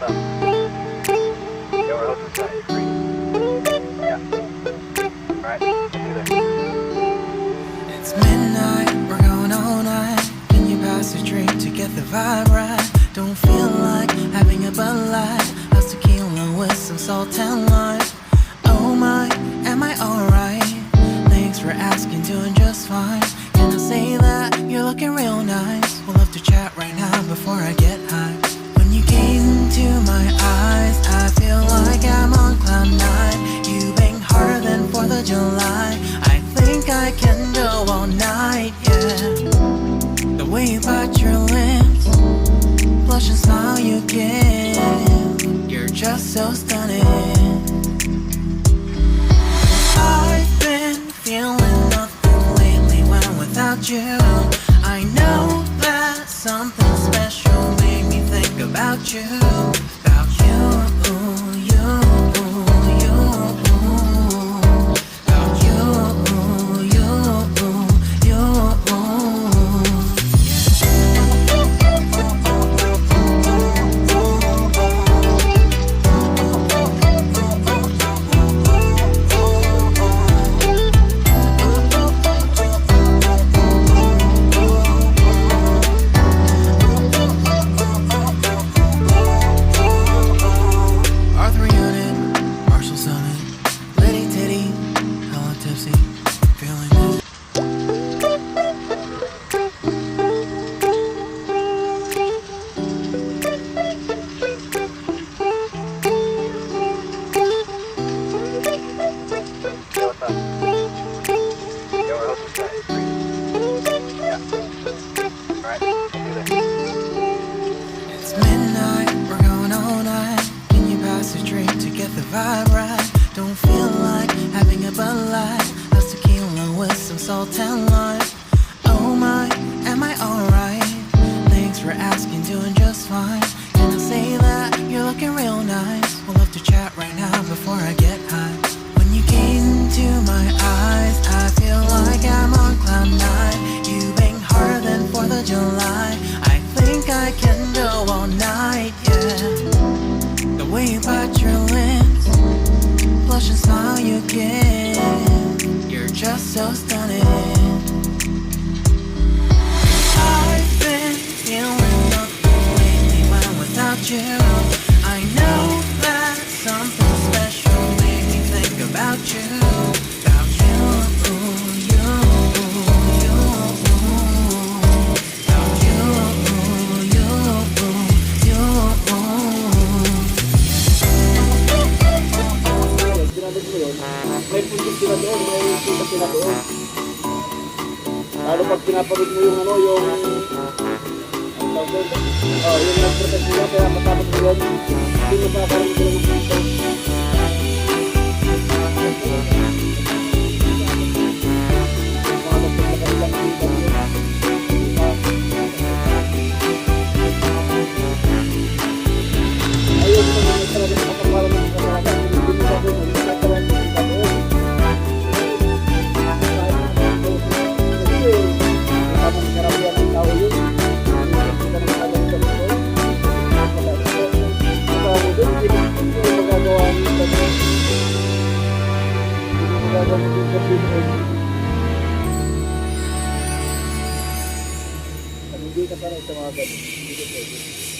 up? Yeah, we're hoping so. Free. Yeah. Alright, see you there. It's midnight, we're going all night. Can you pass a drink to get the vibe right? Don't feel like having a Bud Light. How's tequila with some salt and lime? Oh my, am I alright? Thanks for asking, doing just fine. Can I say that you're looking real nice? We'll have to chat right now before I get high. When you gaze into my eyes, I feel like I'm on cloud nine. You bang harder than 4th of July. I think I can go all night, yeah. The way you bite your lips, blush and smile you give, you're just so stunning. I've been feeling nothing lately when without you. I know that something special made me think about you. About you, you, you. About you, you, you. Arthur Unit, Marshall Summit, Liddy Titty, hella tipsy, feeling this. Yeah, what's up? Yeah, we're hoping so. Free. Yeah. Alright, see you there. It's midnight, we're going all night. Can you pass a drink to get the vibe right? Don't feel like having a Bud Light. How's tequila with some salt and lime? Oh my, am I alright? Thanks for asking, doing just fine. Can I say that you're looking real nice? We'll have to chat right now before I get high. When you gaze into my eyes, I feel like I'm on cloud nine. You bang harder than 4th of July. I think I can go all night, yeah. The way you bite your lips, blush and smile you give, you're just so stunning. I've been feeling nothing lately when without you. I know that something special made me think about you. About you, you, you. About you, you, you. Ginamit mo yun, may puntos sila doon, may puntos sila doon. Lalo pag pinapanood mo yung ano, yung yung nag-protect nila, kaya matapos mo yun, hindi mo kakaroon sila ng puntos. Ayaw mo naman talaga sa kapamalan ng kapamalan. Hindi ka sanay sa mga ganun. Hindi ka pwede.